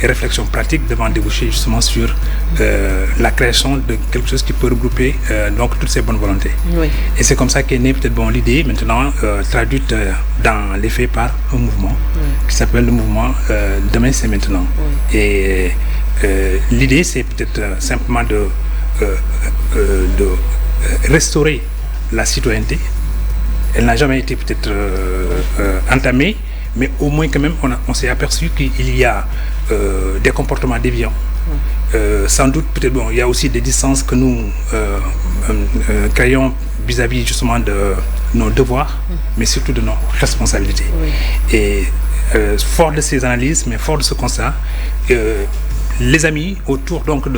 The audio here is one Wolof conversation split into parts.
réflexions pratiques devant déboucher justement sur la création de quelque chose qui peut regrouper donc toutes ces bonnes volontés. Oui. Et c'est comme ça qu'est née peut-être l'idée maintenant traduite dans les faits par un mouvement qui s'appelle le mouvement Demain c'est maintenant. Oui. Et l'idée c'est peut-être simplement de restaurer la citoyenneté. Elle n'a jamais été peut-être entamée, mais au moins quand même on s'est aperçu qu'il y a des comportements déviants. Sans doute peut-être il y a aussi des distances que nous créons vis-à-vis justement de nos devoirs, mais surtout de nos responsabilités. Oui. Et fort de ces analyses, mais fort de ce constat, les amis autour donc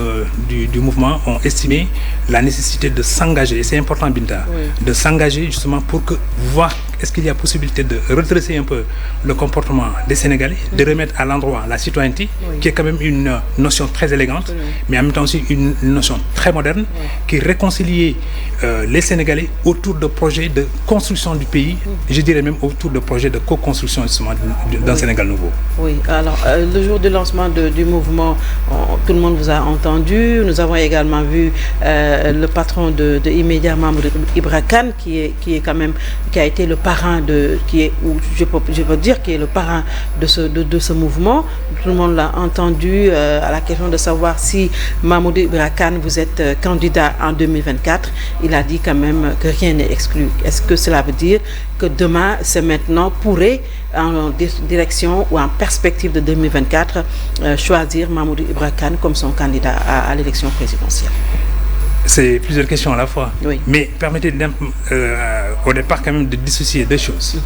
du mouvement ont estimé la nécessité de s'engager, et c'est important Binta, de s'engager justement pour voir est-ce qu'il y a possibilité de redresser un peu le comportement des Sénégalais, de remettre à l'endroit la citoyenneté, qui est quand même une notion très élégante, mais en même temps aussi une notion très moderne, qui réconcilie les Sénégalais autour de projets de construction du pays, je dirais même autour de projets de co-construction justement d'un Sénégal nouveau. Oui, alors le jour du lancement du mouvement, tout le monde vous a entendu. Nous avons également vu le patron de Immédiat, Mamoudou Ibra Kane, qui a été le parrain je peux dire qui est le parrain de ce mouvement. Tout le monde l'a entendu à la question de savoir si Mamoudou Ibra Kane, vous êtes candidat en 2024. Il a dit quand même que rien n'est exclu. Est-ce que cela veut dire que demain, c'est maintenant, pourrait en direction ou en perspective de 2024 choisir Mamoudou Ibra Kane comme son candidat à l'élection présidentielle? C'est plusieurs questions à la fois. Oui. Mais permettez au départ quand même de dissocier deux choses.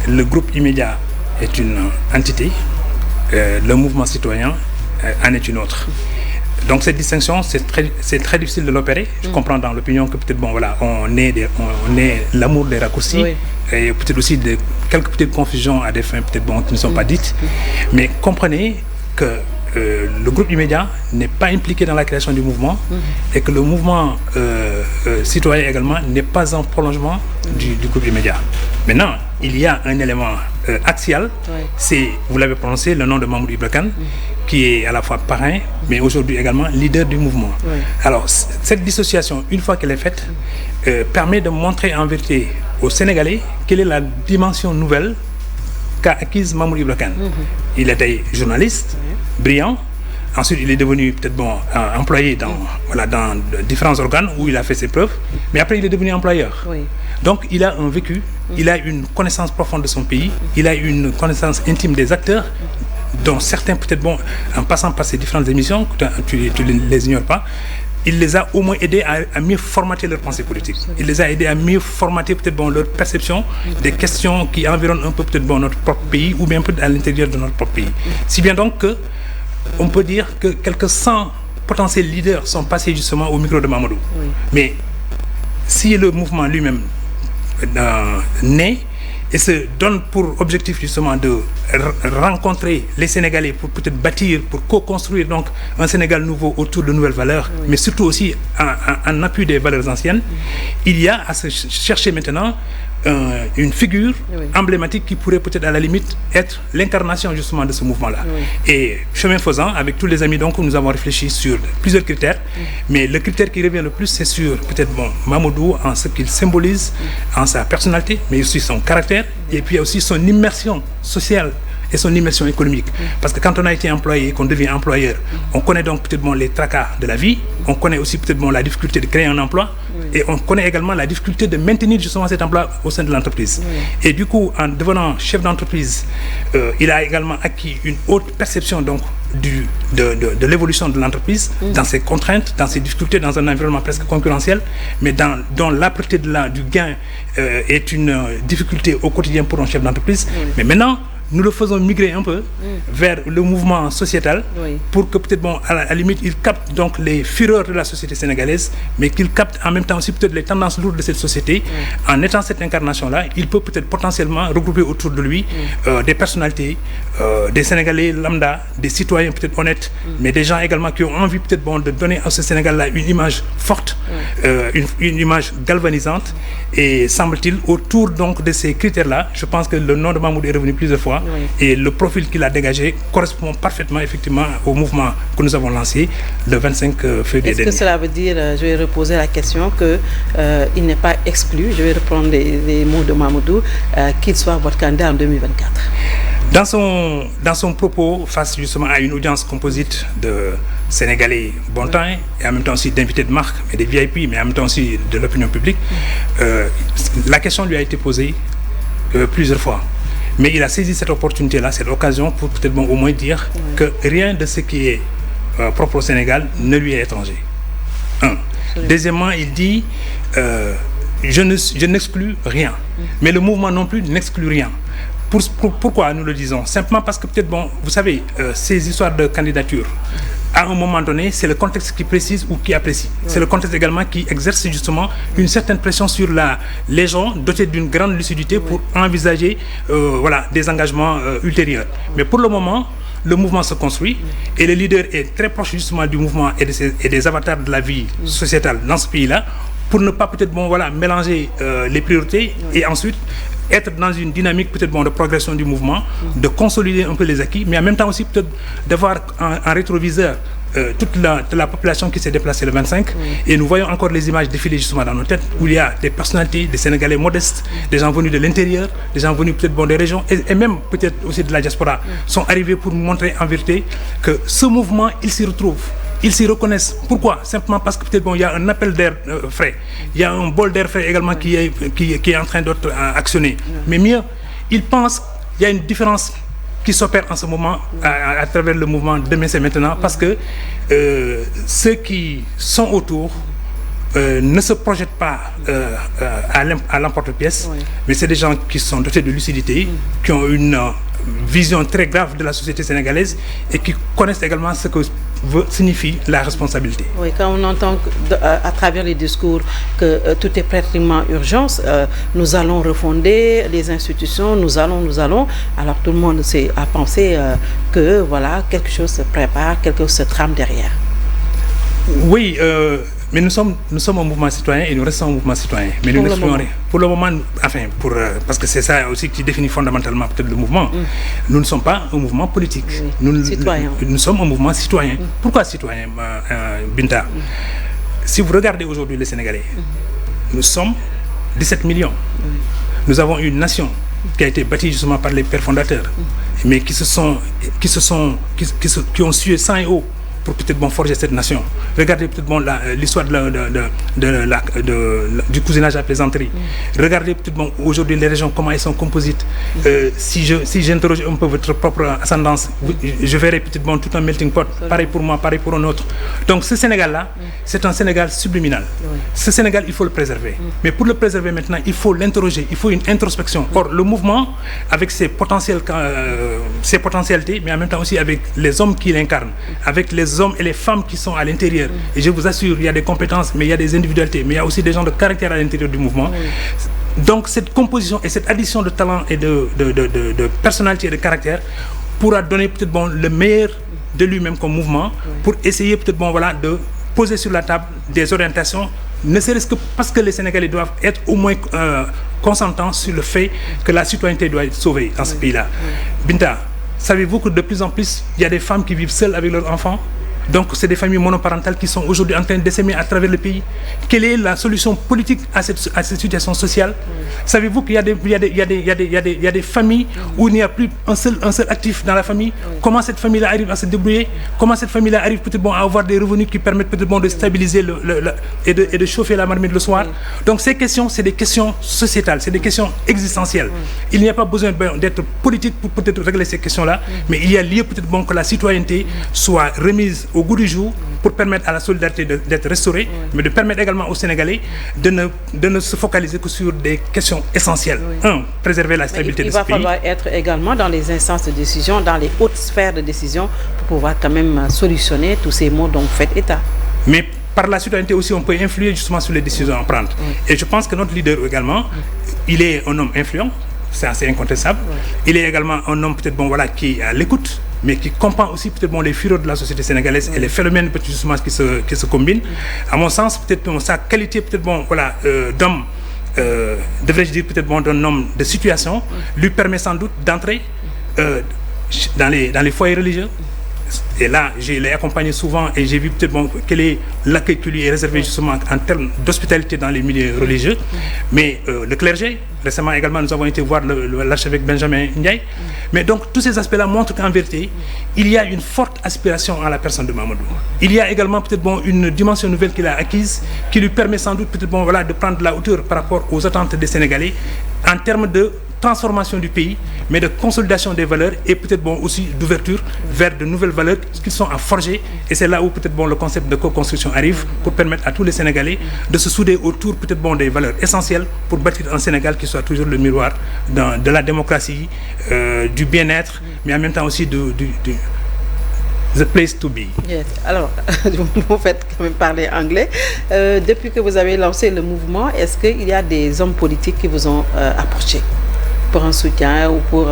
Le groupe Immédiat est une entité, le mouvement citoyen en est une autre. Donc cette distinction, c'est très difficile de l'opérer. Je comprends dans l'opinion que peut-être on est l'amour des raccourcis, et peut-être aussi de quelques petites confusions à des fins peut-être qui ne sont pas dites. Mais comprenez que le groupe Immédiat n'est pas impliqué dans la création du mouvement et que le mouvement citoyen également n'est pas en prolongement du groupe Immédiat. Maintenant, il y a un élément axial, c'est, vous l'avez prononcé, le nom de Mamoudou Ibra Kane, qui est à la fois parrain, mais aujourd'hui également leader du mouvement. Alors, cette dissociation, une fois qu'elle est faite, permet de montrer en vérité aux Sénégalais quelle est la dimension nouvelle qu'a acquise Mamoudou Ibra Kane. Il était journaliste, brillant. Ensuite, il est devenu peut-être employé dans différents organes où il a fait ses preuves. Mais après, il est devenu employeur. Donc, il a un vécu, il a une connaissance profonde de son pays, il a une connaissance intime des acteurs, dont certains peut-être en passant par ces différentes émissions, tu ne les ignores pas, il les a au moins aidés à mieux formater leur pensée politique. Il les a aidés à mieux formater peut-être leur perception des questions qui environnent un peu peut-être notre propre pays ou bien peut-être à l'intérieur de notre propre pays. Si bien donc que on peut dire que quelques 100 potentiels leaders sont passés justement au micro de Mamoudou. Mais si le mouvement lui-même naît et se donne pour objectif justement de rencontrer les Sénégalais pour peut-être bâtir, pour co-construire donc un Sénégal nouveau autour de nouvelles valeurs, mais surtout aussi en appui des valeurs anciennes, il y a à se chercher maintenant une figure emblématique qui pourrait peut-être à la limite être l'incarnation justement de ce mouvement-là. Et chemin faisant, avec tous les amis, donc nous avons réfléchi sur plusieurs critères, mais le critère qui revient le plus, c'est sur peut-être Mamoudou en ce qu'il symbolise, en sa personnalité, mais aussi son caractère, et puis aussi son immersion sociale et son immersion économique. Parce que quand on a été employé, qu'on devient employeur, on connaît donc peut-être les tracas de la vie, on connaît aussi peut-être la difficulté de créer un emploi, et on connaît également la difficulté de maintenir justement cet emploi au sein de l'entreprise. Et du coup, en devenant chef d'entreprise, il a également acquis une haute perception donc de l'évolution de l'entreprise, dans ses contraintes, dans ses difficultés, dans un environnement presque concurrentiel, mais dont l'âpreté du gain est une difficulté au quotidien pour un chef d'entreprise. Mais maintenant, nous le faisons migrer un peu vers le mouvement sociétal pour que peut-être, à la limite, il capte donc les fureurs de la société sénégalaise, mais qu'il capte en même temps aussi peut-être les tendances lourdes de cette société. En étant cette incarnation-là, il peut peut-être potentiellement regrouper autour de lui des personnalités, des Sénégalais lambda, des citoyens peut-être honnêtes, mais des gens également qui ont envie peut-être de donner à ce Sénégal-là une image forte, une image galvanisante. Et semble-t-il, autour donc de ces critères-là, je pense que le nom de Mamoudou est revenu plusieurs fois. fois. Et le profil qu'il a dégagé correspond parfaitement effectivement au mouvement que nous avons lancé le 25 février. Est-ce que cela veut dire, je vais reposer la question, qu'il n'est pas exclu, je vais reprendre les mots de Mamoudou, qu'il soit votre candidat en 2024? Dans son propos, face justement à une audience composite de Sénégalais bon temps et en même temps aussi d'invités de marque, mais des VIP, mais en même temps aussi de l'opinion publique, la question lui a été posée plusieurs fois. Mais il a saisi cette opportunité-là, cette occasion pour peut-être au moins dire que rien de ce qui est propre au Sénégal ne lui est étranger. Deuxièmement, il dit je n'exclus rien, mais le mouvement non plus n'exclut rien. Pourquoi nous le disons? Simplement parce que peut-être, vous savez, ces histoires de candidature, à un moment donné, c'est le contexte qui précise ou qui apprécie. C'est le contexte également qui exerce justement une certaine pression sur les gens dotés d'une grande lucidité pour envisager des engagements ultérieurs. Mais pour le moment, le mouvement se construit et le leader est très proche justement du mouvement et des avatars de la vie sociétale dans ce pays-là, pour ne pas peut-être mélanger les priorités et ensuite être dans une dynamique peut-être de progression du mouvement, de consolider un peu les acquis, mais en même temps aussi peut-être d'avoir en rétroviseur toute la population qui s'est déplacée le 25. Et nous voyons encore les images défiler justement dans nos têtes, où il y a des personnalités, des Sénégalais modestes, des gens venus de l'intérieur, des gens venus peut-être des régions, et même peut-être aussi de la diaspora, sont arrivés pour nous montrer en vérité que ce mouvement, il s'y retrouve. Ils s'y reconnaissent. Pourquoi? Simplement parce que peut-être il y a un appel d'air frais. Il y a un bol d'air frais également qui est en train d'être actionné. Mais mieux, ils pensent qu'il y a une différence qui s'opère en ce moment à travers le mouvement Demain c'est maintenant, parce que ceux qui sont autour ne se projettent pas à l'emporte-pièce, mais c'est des gens qui sont dotés de lucidité, qui ont une vision très grave de la société sénégalaise et qui connaissent également ce que signifie la responsabilité. Oui, quand on entend à travers les discours que tout est pratiquement urgence, nous allons refonder les institutions, nous allons, alors tout le monde a pensé que quelque chose se prépare, quelque chose se trame derrière. Oui, mais nous sommes un mouvement citoyen et nous restons un mouvement citoyen. Mais nous n'excluons rien. Pour le moment, parce que c'est ça aussi qui définit fondamentalement peut-être le mouvement, nous ne sommes pas un mouvement politique. Nous sommes un mouvement citoyen. Pourquoi citoyen, Binta? Si vous regardez aujourd'hui les Sénégalais, nous sommes 17 millions. Nous avons une nation qui a été bâtie justement par les pères fondateurs, mais qui ont sué sang et eau pour peut-être forger cette nation. Regardez peut-être l'histoire du cousinage à plaisanterie. Regardez peut-être aujourd'hui les régions, comment elles sont composites. Si j'interroge un peu votre propre ascendance, je verrai peut-être tout un melting pot, pareil pour moi, pareil pour un autre. Donc ce Sénégal-là, c'est un Sénégal subliminal. Ce Sénégal, il faut le préserver. Mais pour le préserver maintenant, il faut l'interroger, il faut une introspection. Or, le mouvement, avec ses potentialités, mais en même temps aussi avec les hommes qui l'incarnent, avec les hommes et les femmes qui sont à l'intérieur. Et je vous assure, il y a des compétences, mais il y a des individualités, mais il y a aussi des gens de caractère à l'intérieur du mouvement. Donc cette composition et cette addition de talent et de personnalité et de caractère pourra donner peut-être le meilleur de lui-même comme mouvement pour essayer peut-être de poser sur la table des orientations, ne serait-ce que parce que les Sénégalais doivent être au moins consentants sur le fait que la citoyenneté doit être sauvée dans ce pays-là. Binta, savez-vous que de plus en plus, il y a des femmes qui vivent seules avec leurs enfants? Donc, c'est des familles monoparentales qui sont aujourd'hui en train de s'aimer à travers le pays. Quelle est la solution politique à cette situation sociale? Savez-vous qu'il y a des familles où il n'y a plus un seul actif dans la famille? Comment cette famille-là arrive à se débrouiller? Comment cette famille-là arrive peut-être à avoir des revenus qui permettent peut-être de stabiliser et de chauffer la marmite le soir? Donc, ces questions, c'est des questions sociétales, c'est des questions existentielles. Il n'y a pas besoin d'être politique pour peut-être régler ces questions-là, mais il y a lieu peut-être que la citoyenneté soit remise au goût du jour pour permettre à la solidarité d'être restaurée, mais de permettre également aux Sénégalais de ne se focaliser que sur des questions essentielles. Préserver la stabilité de ce pays. Il va falloir être également dans les instances de décision, dans les hautes sphères de décision, pour pouvoir quand même solutionner tous ces maux dont vous faites état. Mais par la citoyenneté aussi, on peut influer justement sur les décisions à prendre. Et je pense que notre leader également, il est un homme influent, c'est assez incontestable. Il est également un homme peut-être qui est à l'écoute, mais qui comprend aussi peut-être les fureurs de la société sénégalaise et les phénomènes peut-être justement qui se combinent. À mon sens, peut-être sa qualité peut-être d'homme, devrais-je dire peut-être d'un homme de situation, lui permet sans doute d'entrer dans les foyers religieux. Et là, je l'ai accompagné souvent et j'ai vu peut-être quel est l'accueil qui lui est réservé justement en termes d'hospitalité dans les milieux religieux. Mais le clergé, récemment également, nous avons été voir l'archevêque Benjamin Ndiaye. Mais donc, tous ces aspects-là montrent qu'en vérité, il y a une forte aspiration à la personne de Mamadou. Il y a également peut-être une dimension nouvelle qu'il a acquise qui lui permet sans doute peut-être de prendre la hauteur par rapport aux attentes des Sénégalais en termes de transformation du pays, mais de consolidation des valeurs et peut-être aussi d'ouverture vers de nouvelles valeurs qui sont à forger. Et c'est là où peut-être le concept de co-construction arrive pour permettre à tous les Sénégalais de se souder autour peut-être des valeurs essentielles pour bâtir un Sénégal qui soit toujours le miroir de la démocratie, du bien-être, mais en même temps aussi the place to be. Yes. Alors, vous faites quand même parler anglais. Depuis que vous avez lancé le mouvement, est-ce qu'il y a des hommes politiques qui vous ont approché pour un soutien ou pour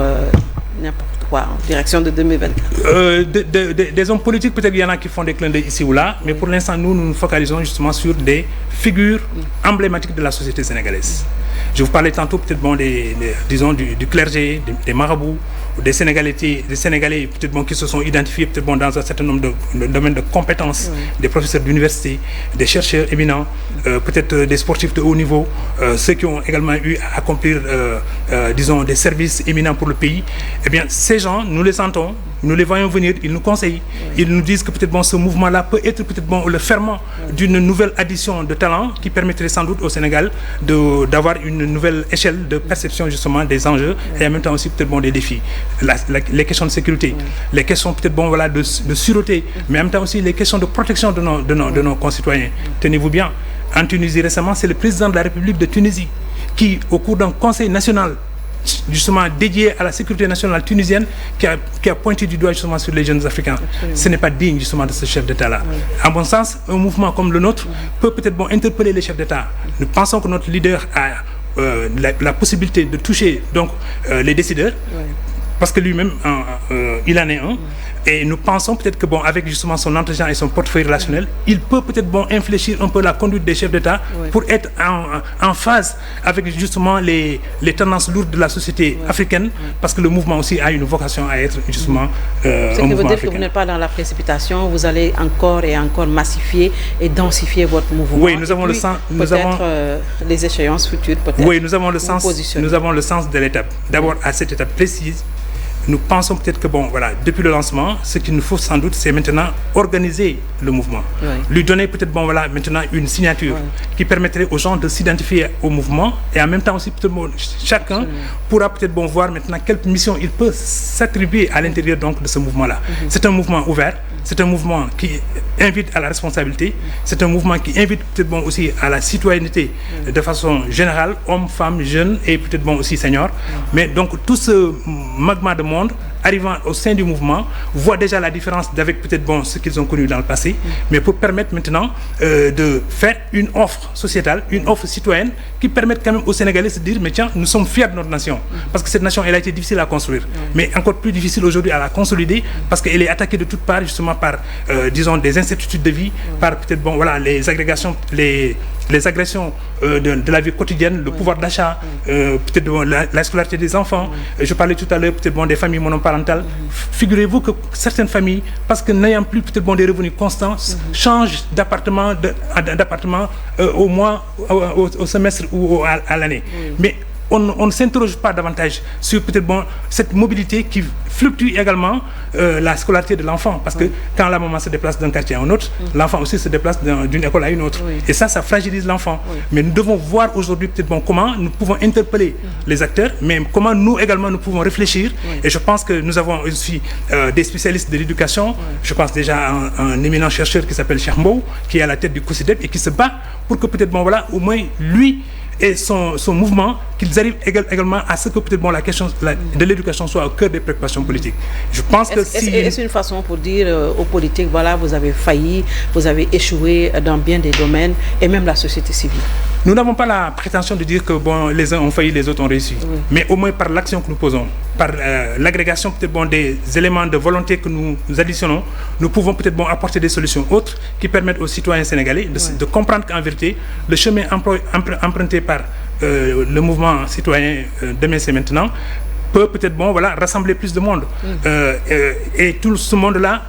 n'importe quoi en direction de 2024? Des hommes politiques, peut-être qu'il y en a qui font des clins d'œil ici ou là, mais pour l'instant, nous nous focalisons justement sur des figures emblématiques de la société sénégalaise. Je vous parlais tantôt peut-être disons du clergé, des marabouts, des Sénégalais peut-être qui se sont identifiés peut-être dans un certain nombre de domaines de compétences, des professeurs d'université, des chercheurs éminents, peut-être des sportifs de haut niveau, ceux qui ont également eu à accomplir disons des services éminents pour le pays. Eh bien, ces gens, nous les sentons, nous les voyons venir, ils nous conseillent, ils nous disent que peut-être ce mouvement-là peut être peut-être le ferment d'une nouvelle addition de talents qui permettrait sans doute au Sénégal d'avoir une nouvelle échelle de perception justement des enjeux et en même temps aussi peut-être des défis. Les questions de sécurité, les questions peut-être de sûreté, mais en même temps aussi les questions de protection de nos concitoyens. Tenez-vous bien, en Tunisie récemment, c'est le président de la République de Tunisie qui, au cours d'un conseil national justement dédié à la sécurité nationale tunisienne, qui a pointé du doigt justement sur les jeunes Africains. Absolument. Ce n'est pas digne justement de ce chef d'État-là. En bon sens, un mouvement comme le nôtre peut peut-être interpeller les chefs d'État. Nous pensons que notre leader a la possibilité de toucher donc les décideurs, parce que lui-même il en est un. Et nous pensons peut-être que avec justement son intelligence et son portefeuille relationnel, il peut peut-être infléchir un peu la conduite des chefs d'État pour être en phase avec justement les tendances lourdes de la société africaine, parce que le mouvement aussi a une vocation à être justement ce qui veut dire que vous n'êtes pas dans la précipitation, vous allez encore et encore massifier et densifier votre mouvement. Oui, nous avons le sens. Les échéances futures peut-être. Oui, nous avons le sens de l'étape. D'abord à cette étape précise. Nous pensons peut-être que depuis le lancement, ce qu'il nous faut sans doute, c'est maintenant organiser le mouvement, lui donner peut-être maintenant une signature qui permettrait aux gens de s'identifier au mouvement et en même temps aussi peut-être chacun pourra peut-être voir maintenant quelle mission il peut s'attribuer à l'intérieur donc de ce mouvement-là. C'est un mouvement ouvert, c'est un mouvement qui invite à la responsabilité, c'est un mouvement qui invite peut-être aussi à la citoyenneté de façon générale, hommes, femmes, jeunes et peut-être aussi seniors. Mais donc tout ce magma de monde arrivant au sein du mouvement voit déjà la différence d'avec peut-être ce qu'ils ont connu dans le passé, mais pour permettre maintenant de faire une offre sociétale, une offre citoyenne qui permette quand même aux Sénégalais de se dire mais tiens, nous sommes fiers de notre nation, parce que cette nation elle a été difficile à construire, mais encore plus difficile aujourd'hui à la consolider parce qu'elle est attaquée de toutes parts justement par disons des incertitudes de vie, par peut-être les agressions de la vie quotidienne, le pouvoir d'achat, peut-être la scolarité des enfants. Je parlais tout à l'heure peut-être des familles monoparentales. Figurez-vous que certaines familles, parce que n'ayant plus peut-être des revenus constants, changent d'appartement au mois, au semestre ou à l'année. Mais on ne s'interroge pas davantage sur peut-être cette mobilité qui fluctue également la scolarité de l'enfant, parce que quand la maman se déplace d'un quartier à un autre, l'enfant aussi se déplace d'une école à une autre, et ça fragilise l'enfant. Mais nous devons voir aujourd'hui peut-être comment nous pouvons interpeller les acteurs, mais comment nous également nous pouvons réfléchir, et je pense que nous avons aussi des spécialistes de l'éducation. Je pense déjà à un éminent chercheur qui s'appelle Cheikh Mbow, qui est à la tête du COSIDEP et qui se bat pour que peut-être au moins lui et son mouvement, qu'ils arrivent également à ce que peut-être la question de l'éducation soit au cœur des préoccupations politiques. Je pense que est-ce une façon pour dire aux politiques, vous avez failli, vous avez échoué dans bien des domaines, et même la société civile? Nous n'avons pas la prétention de dire que les uns ont failli, les autres ont réussi. Mais au moins par l'action que nous posons, par l'agrégation peut-être des éléments de volonté que nous additionnons, nous pouvons peut-être apporter des solutions autres qui permettent aux citoyens sénégalais de comprendre qu'en vérité, le chemin emprunté par le mouvement citoyen Demain c'est maintenant peut peut-être rassembler plus de monde. Et tout ce monde-là,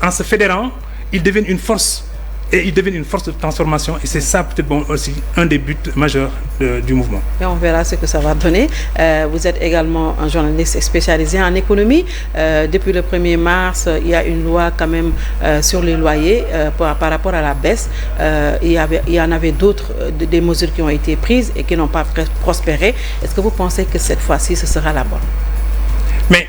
en se fédérant, ils deviennent une force. Et ils deviennent une force de transformation. Et c'est ça peut-être aussi un des buts majeurs du mouvement. Et on verra ce que ça va donner. Vous êtes également un journaliste spécialisé en économie. Depuis le 1er mars, il y a une loi quand même sur les loyers par rapport à la baisse. Il y en avait d'autres, des mesures qui ont été prises et qui n'ont pas prospéré. Est-ce que vous pensez que cette fois-ci, ce sera la bonne? Mais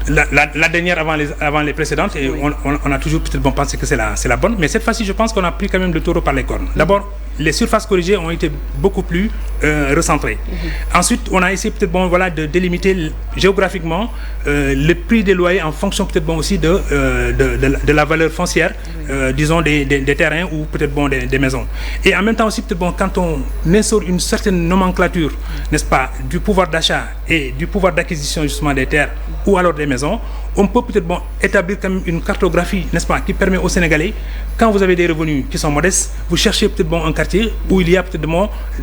la dernière avant les précédentes, et on a toujours peut-être pensé que c'est la bonne, mais cette fois-ci, je pense qu'on a pris quand même le taureau par les cornes. D'abord, les surfaces corrigées ont été beaucoup plus recentrées. Ensuite, on a essayé peut-être de délimiter géographiquement le prix des loyers en fonction peut-être aussi de la valeur foncière, disons des terrains ou peut-être des maisons. Et en même temps aussi peut-être quand on instaure une certaine nomenclature, n'est-ce pas, du pouvoir d'achat et du pouvoir d'acquisition justement des terres ou alors des maisons, on peut peut-être établir quand même une cartographie, n'est-ce pas, qui permet aux Sénégalais, quand vous avez des revenus qui sont modestes, vous cherchez peut-être un quartier où il y a peut-être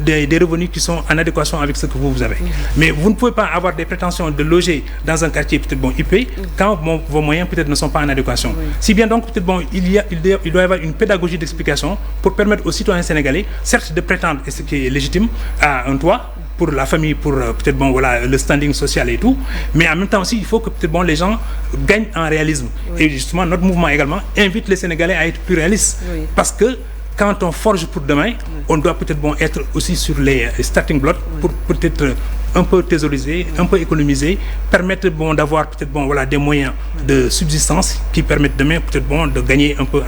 des revenus qui sont en adéquation avec ce que vous avez. Mais vous ne pouvez pas avoir des prétentions de loger dans un quartier peut-être IP quand vos moyens peut-être ne sont pas en adéquation. Si bien donc peut-être il doit y avoir une pédagogie d'explication pour permettre aux citoyens sénégalais, certes de prétendre, et ce qui est légitime, à un toit pour la famille, pour peut-être le standing social et tout, mais en même temps aussi il faut que peut-être les gens gagnent en réalisme. Et justement notre mouvement également invite les Sénégalais à être plus réalistes, parce que quand on forge pour demain, on doit peut-être être aussi sur les starting blocks pour peut-être un peu thésauriser, un peu économiser, permettre d'avoir peut-être des moyens de subsistance qui permettent demain peut-être de gagner un peu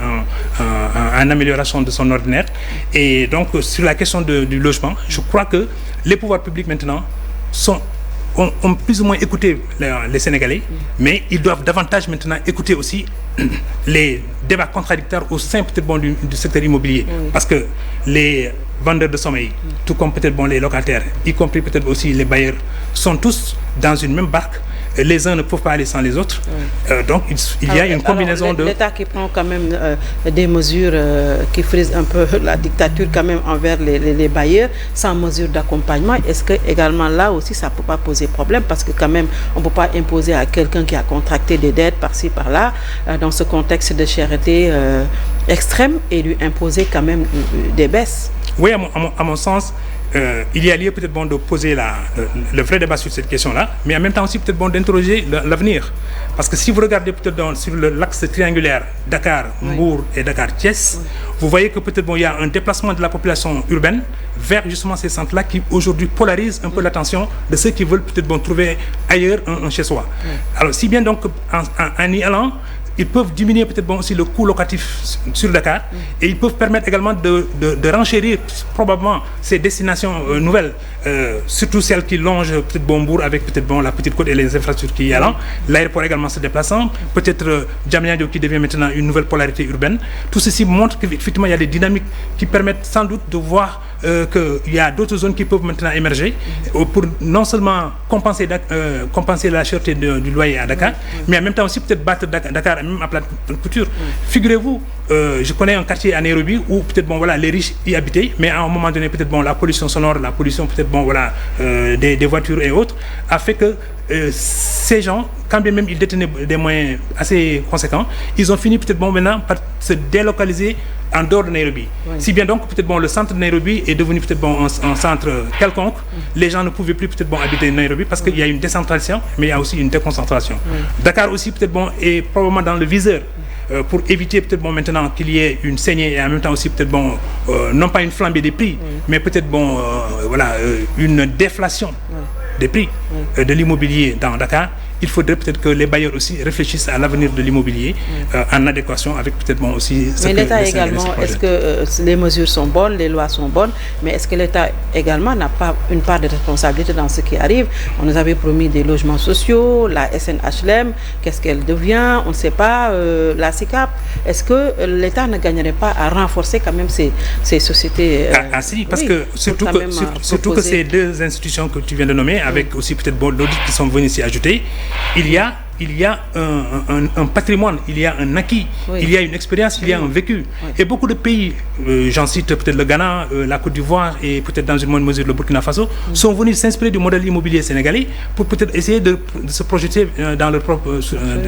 en amélioration de son ordinaire. Et donc sur la question du logement, je crois que les pouvoirs publics maintenant ont plus ou moins écouté les Sénégalais, mais ils doivent davantage maintenant écouter aussi les débats contradictoires au sein peut-être du secteur immobilier, parce que les vendeurs de sommeil, tout comme peut-être les locataires, y compris peut-être aussi les bailleurs, sont tous dans une même barque. Les uns ne peuvent pas aller sans les autres. Donc il y a une combinaison de... L'État qui prend quand même des mesures qui frisent un peu la dictature quand même envers les bailleurs, sans mesure d'accompagnement, est-ce que également là aussi ça ne peut pas poser problème, parce que quand même on ne peut pas imposer à quelqu'un qui a contracté des dettes par-ci par-là, dans ce contexte de cherté extrême, et lui imposer quand même des baisses? Oui, à mon sens, il y a lieu peut-être de poser le vrai débat sur cette question-là, mais en même temps aussi peut-être d'interroger l'avenir. Parce que si vous regardez peut-être sur l'axe triangulaire Dakar, Mbour et Dakar-Thiès, vous voyez que peut-être il y a un déplacement de la population urbaine vers justement ces centres-là qui aujourd'hui polarisent un peu l'attention de ceux qui veulent peut-être trouver ailleurs un chez-soi. Alors si bien donc en y allant, ils peuvent diminuer peut-être aussi le coût locatif sur Dakar, et ils peuvent permettre également de renchérir probablement ces destinations nouvelles, surtout celles qui longent peut-être Mbour avec peut-être la petite côte et les infrastructures qui y allant, l'aéroport également se déplaçant, peut-être Diamniadio qui devient maintenant une nouvelle polarité urbaine. Tout ceci montre qu'effectivement il y a des dynamiques qui permettent sans doute de voir qu'il y a d'autres zones qui peuvent maintenant émerger pour non seulement compenser la cherté du loyer à Dakar, mais en même temps aussi peut-être battre Dakar même à plat couture. Figurez-vous, je connais un quartier à Nairobi où peut-être les riches y habitaient, mais à un moment donné peut-être la pollution sonore, la pollution peut-être des voitures et autres a fait que ces gens, quand bien même ils détenaient des moyens assez conséquents, ils ont fini peut-être maintenant par se délocaliser en dehors de Nairobi. Si bien donc peut-être le centre de Nairobi est devenu peut-être un centre quelconque, les gens ne pouvaient plus peut-être habiter Nairobi parce qu'il y a une décentralisation, mais il y a aussi une déconcentration. Dakar aussi peut-être est probablement dans le viseur pour éviter peut-être maintenant qu'il y ait une saignée, et en même temps aussi peut-être non pas une flambée des prix, mais peut-être une déflation des prix de l'immobilier dans Dakar. Il faudrait peut-être que les bailleurs aussi réfléchissent à l'avenir de l'immobilier en adéquation avec peut-être aussi... Mais l'État également, est-ce que les mesures sont bonnes, les lois sont bonnes, mais est-ce que l'État également n'a pas une part de responsabilité dans ce qui arrive? On nous avait promis des logements sociaux, la SNHLM, qu'est-ce qu'elle devient? On ne sait pas, la SICAP. Est-ce que l'État ne gagnerait pas à renforcer quand même ces sociétés si, parce que surtout que ces deux institutions que tu viens de nommer, avec aussi peut-être d'autres qui sont venus s'y ajouter, il y a il y a un patrimoine, il y a un acquis, il y a une expérience, il y a un vécu. Et beaucoup de pays, j'en cite peut-être le Ghana, la Côte d'Ivoire et peut-être dans une moindre mesure le Burkina Faso, sont venus s'inspirer du modèle immobilier sénégalais pour peut-être essayer de se projeter dans leur propre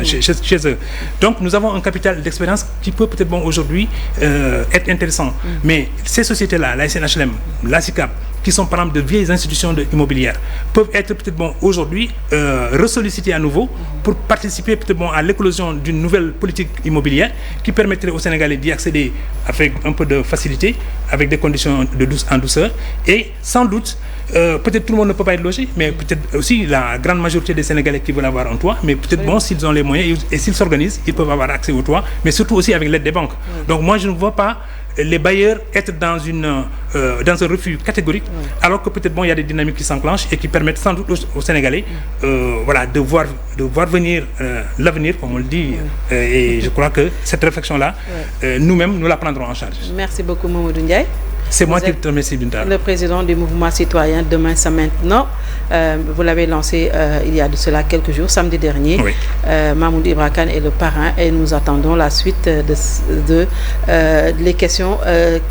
chez eux. Donc nous avons un capital d'expérience qui peut peut-être aujourd'hui être intéressant. Mais ces sociétés-là, la SNHLM, la SICAP, qui sont par exemple de vieilles institutions immobilières, peuvent être peut-être aujourd'hui ressollicitées à nouveau pour participer peut-être à l'éclosion d'une nouvelle politique immobilière qui permettrait aux Sénégalais d'y accéder avec un peu de facilité, avec des conditions en douceur. Et sans doute, peut-être tout le monde ne peut pas être logé, mais peut-être aussi la grande majorité des Sénégalais qui veulent avoir un toit, mais peut-être s'ils ont les moyens et s'ils s'organisent, ils peuvent avoir accès au toit, mais surtout aussi avec l'aide des banques. Donc moi, je ne vois pas les bailleurs être dans un refus catégorique, alors que peut-être il y a des dynamiques qui s'enclenchent et qui permettent sans doute aux Sénégalais de voir venir l'avenir, comme on le dit. Et je crois que cette réflexion-là, nous-mêmes, nous la prendrons en charge. Merci beaucoup, Mamadou Ndiaye. C'est moi qui te remercie, Binta. Le président du mouvement citoyen Demain c'est maintenant. Vous l'avez lancé il y a de cela quelques jours, samedi dernier. Oui. Mamoudou Ibra Kane est le parrain et nous attendons la suite les questions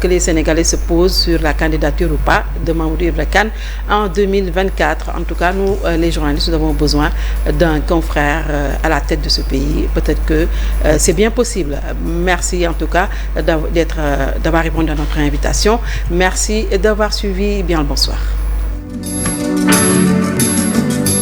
que les Sénégalais se posent sur la candidature ou pas de Mamoudou Ibra Kane en 2024. En tout cas, nous, les journalistes, nous avons besoin d'un confrère à la tête de ce pays. Peut-être que c'est bien possible. Merci en tout cas d'avoir répondu à notre invitation. Merci d'avoir suivi. Bien le bonsoir.